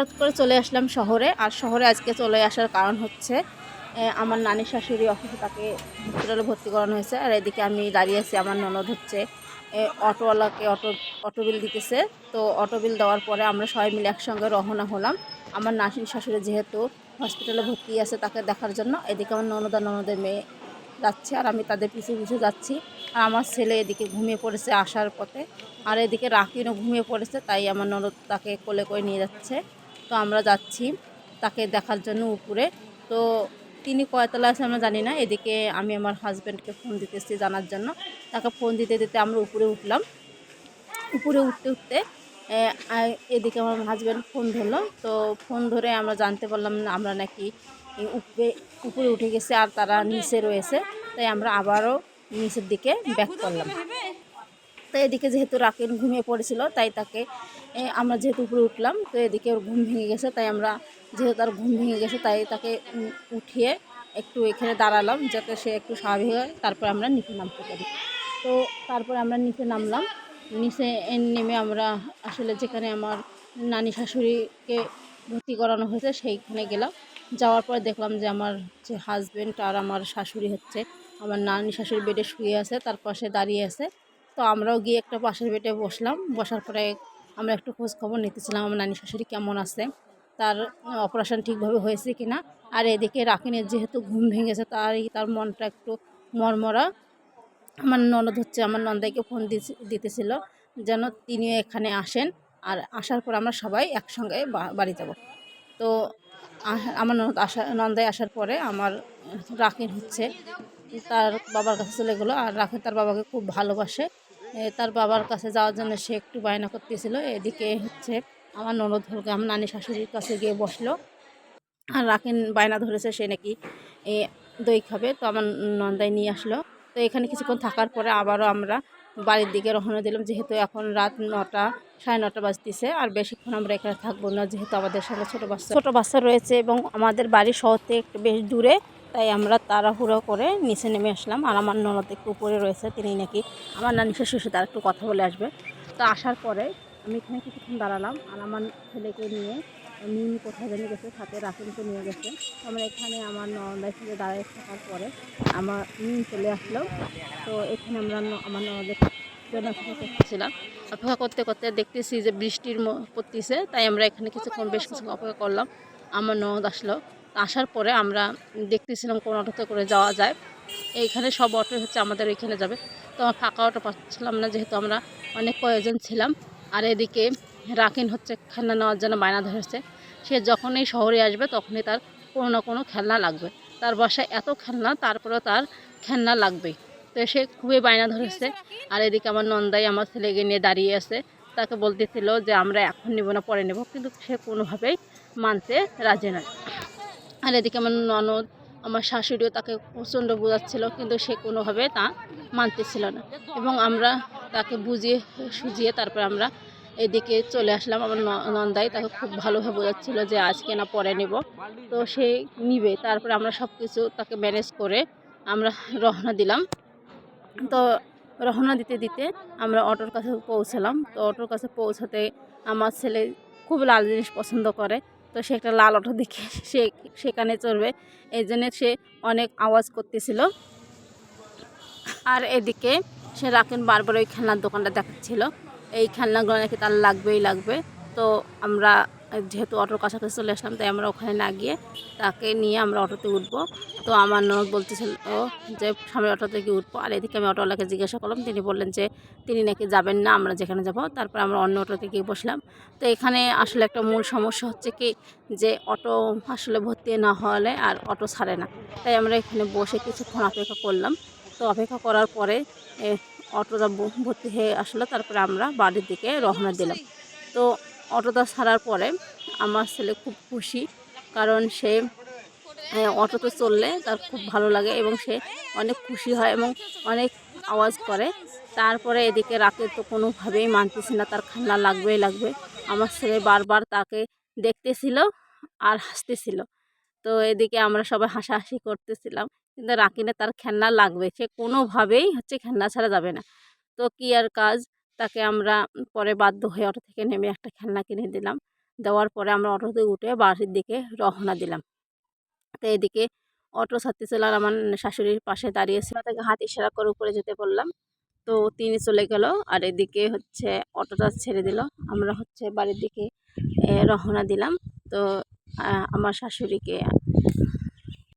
হঠাৎ করে চলে আসলাম শহরে। আর শহরে আজকে চলে আসার কারণ হচ্ছে আমার নানির শাশুড়ি অসুস্থ, তাকে হসপিটালে ভর্তি করানো হয়েছে। আর এদিকে আমি দাঁড়িয়ে আছি, আমার ননদ হচ্ছে অটোওয়ালাকে অটো বিল দিতেছে। তো অটো বিল দেওয়ার পরে আমরা সবাই মিলে একসঙ্গে রওনা হলাম আমার নানির শাশুড়ি যেহেতু হসপিটালে ভর্তি আছে তাকে দেখার জন্য। এদিকে আমার ননদ আর ননদের মেয়ে যাচ্ছে আর আমি তাদের পিছু পিছু যাচ্ছি। আর আমার ছেলে এদিকে ঘুমিয়ে পড়েছে আসার পথে। আর এদিকে রাকিনও ঘুমিয়ে পড়েছে, তাই আমার ননদ তাকে কোলে করে নিয়ে যাচ্ছে। তো আমরা যাচ্ছি তাকে দেখার জন্য উপরে। তো তিনি কয়তলা আছে আমরা জানি না। এদিকে আমি আমার হাজব্যান্ডকে ফোন দিতেছি জানার জন্য। তাকে ফোন দিতে দিতে আমরা উপরে উঠলাম। উপরে উঠতে উঠতে এদিকে আমার হাজব্যান্ড ফোন ধরলো। তো ফোন ধরে আমরা জানতে পারলাম না আমরা নাকি উপরে উপরে উঠে গেছে আর তারা নিচে রয়েছে। তাই আমরা আবারও নিচের দিকে ব্যাক করলাম। তো এদিকে যেহেতু রাকিন ঘুমিয়ে পড়েছিল তাই তাকে আমরা যেহেতু উপরে উঠলাম, তো এদিকে ওর ঘুম ভেঙে গেছে, তাই আমরা যেহেতু তার ঘুম ভেঙে গেছে তাই তাকে উঠিয়ে একটু এখানে দাঁড়ালাম যাতে সে একটু স্বাভাবিক হয়, তারপর আমরা নিচে নামতে পারি। তো তারপরে আমরা নিচে নামলাম। নিচে নেমে আমরা আসলে যেখানে আমার নানি শাশুড়িকে ভর্তি করানো হয়েছে সেইখানে গেলাম। যাওয়ার পর দেখলাম যে আমার যে হাজব্যান্ড আর আমার শাশুড়ি হচ্ছে আমার নানি শাশুড়ি বেডে শুয়ে আছে, তার পাশে দাঁড়িয়ে আছে। তো আমরাও গিয়ে একটা পাশের বেডে বসলাম। বসার পরে আমরা একটু খোঁজ খবর নিতেছিলাম আমার নানি শাশুড়ি কেমন আছে, তার অপারেশন ঠিকভাবে হয়েছে কিনা। আর এদিকে রাকিনের যেহেতু ঘুম ভেঙেছে তার মনটা একটু মরমরা। আমার ননদ হচ্ছে আমার নন্দাইকে ফোন দিতেছিল যেন তিনিও এখানে আসেন। আর আসার পর আমরা সবাই একসঙ্গে বাড়ি যাব। তো আমার নন্দাই আসার পরে আমার রাকিন হচ্ছে তার বাবার কাছে চলে গেলো। আর রাকিন তার বাবাকে খুব ভালোবাসে। তার বাবার কাছে যাওয়ার জন্য সে একটু বায়না করতেছিল। এদিকে হচ্ছে আমার ননদ হলকে আমার নানি শাশুড়ির কাছে গিয়ে বসলো। আর রাকিন বায়না ধরেছে সে নাকি এ দই খাবে, তো আমার নন্দাই নিয়ে আসলো। তো এখানে কিছুক্ষণ থাকার পরে আবারও আমরা বাড়ির দিকে রওনা দিলাম, যেহেতু এখন রাত 9টা 9:30 বাজতেছে। আর বেশিক্ষণ আমরা এখানে থাকবো না, যেহেতু আমাদের সঙ্গে ছোটো বাচ্চা রয়েছে এবং আমাদের বাড়ি শহর থেকে একটু বেশ দূরে। তাই আমরা তাড়াহুড়ো করে নিচে নেমে আসলাম। আর আমার ননদ একটু উপরে রয়েছে, তিনি নাকি আমার নানি শ্বশুর সাথে একটু কথা বলে আসবে। তো আসার পরে আমি এখানে কিছুক্ষণ দাঁড়ালাম। আর আমার ছেলেকে নিয়ে মিমি কোথায় জানি গেছে, সাথে রাকিনকে নিয়ে গেছে। আমরা এখানে আমার ননদের সাথে দাঁড়িয়ে থাকার পরে আমার মিমি চলে আসলো। তো এখানে আমরা আমার ননদের জন্য অপেক্ষা করতেছিলাম। অপেক্ষা করতে করতে দেখতেছি যে বৃষ্টির পড়তেছে, তাই আমরা এখানে বেশ কিছুক্ষণ অপেক্ষা করলাম। আমার ননদ আসলো। আসার পরে আমরা দেখতেছিলাম কোন অটোতে করে যাওয়া যায়। এইখানে সব অটো হচ্ছে আমাদের ওইখানে যাবে। তো আমার ফাঁকা অটো পাচ্ছিলাম না, যেহেতু আমরা অনেক কয়েকজন ছিলাম। আর এদিকে রাকিন হচ্ছে খেলনা নেওয়ার জন্য বায়না ধরেছে। সে যখনই শহরে আসবে তখনই তার কোনো না কোনো খেলনা লাগবে। তার বাসায় এত খেলনা, তারপরেও তার খেলনা লাগবেই। তো সে খুবই বায়না ধরেছে। আর এদিকে আমার নন্দাই আমার ছেলেকে নিয়ে দাঁড়িয়ে আছে। তাকে বলতেছিল যে আমরা এখন নেব না, পরে নেব, কিন্তু সে কোনোভাবেই মানতে রাজি নয়। আর এদিকে আমার ননদ আমার শাশুড়িও তাকে প্রচণ্ড বোঝাচ্ছিল, কিন্তু সে কোনোভাবে তা মানতেছিল না। এবং আমরা তাকে বুঝিয়ে সুঝিয়ে তারপর আমরা এদিকে চলে আসলাম। আমার নন্দাই তাকে খুব ভালোভাবে বোঝাচ্ছিল যে আজকে না পরে নেব, তো সে নিবে। তারপরে আমরা সব কিছু তাকে ম্যানেজ করে আমরা রওনা দিলাম। তো রওনা দিতে দিতে আমরা অটোর কাছে পৌঁছালাম। তো অটোর কাছে পৌঁছাতে আমার ছেলে খুব লাল জিনিস পছন্দ করে। তো সে একটা লাল অটো দেখে সে সেখানে চড়বে, এই জন্য সে অনেক আওয়াজ করতেছিল। আর এদিকে সে রাকিন বারবার ওই খেলনার দোকানটা দেখাচ্ছিল, এই খেলনাগুলো নাকি তার লাগবেই লাগবে। তো আমরা যেহেতু অটোর কাছাকাছি চলে আসলাম, তাই আমরা ওখানে না গিয়ে তাকে নিয়ে আমরা অটোতে উঠবো। তো আমার ননদ বলতেছিল যে সামনের অটোতে গিয়ে উঠবো। আর এদিকে আমি অটোওয়ালাকে জিজ্ঞাসা করলাম, তিনি বললেন যে তিনি নাকি যাবেন না, আমরা যেখানে যাব। তারপর আমরা অন্য অটোতে গিয়ে বসলাম। তো এখানে আসলে একটা মূল সমস্যা হচ্ছে কি, যে অটো আসলে ভর্তি না হলে আর অটো ছাড়ে না। তাই আমরা এখানে বসে কিছুক্ষণ অপেক্ষা করলাম। তো অপেক্ষা করার পরে অটোটা ভর্তি হয়ে আসলো। তারপরে আমরা বাড়ির দিকে রওনা দিলাম। তো অটোটা ছাড়ার পরে আমার ছেলে খুব খুশি, কারণ সে অটোতে চললে তার খুব ভালো লাগে এবং সে অনেক খুশি হয় এবং অনেক আওয়াজ করে। তারপরে এদিকে রাকিন তো কোনোভাবেই মানতেছে না, তার খেলনা লাগবেই লাগবে। আমার ছেলে বারবার তাকে দেখতেছিল আর হাসতেছিল। তো এদিকে আমরা সবাই হাসাহাসি করতেছিলাম, কিন্তু রাকিনের তার খেলনা লাগবে, সে কোনোভাবেই হচ্ছে খেলনা ছাড়া যাবে না। তো কি আর কাজ, তাকে আমরা পরে বাধ্য হয়ে অটো থেকে নেমে একটা খেলনা কিনে দিলাম। দেওয়ার পরে আমরা অটোতে উঠে বাড়ির দিকে রওনা দিলাম। তো এদিকে অটো ছাড়তেছিল আর আমার শাশুড়ির পাশে দাঁড়িয়েছিল, তাকে হাত ইশারা করে উপরে যেতে বললাম। তো তিনি চলে গেল আর এদিকে হচ্ছে অটোটা ছেড়ে দিল। আমরা হচ্ছে বাড়ির দিকে রওনা দিলাম। তো আমার শাশুড়িকে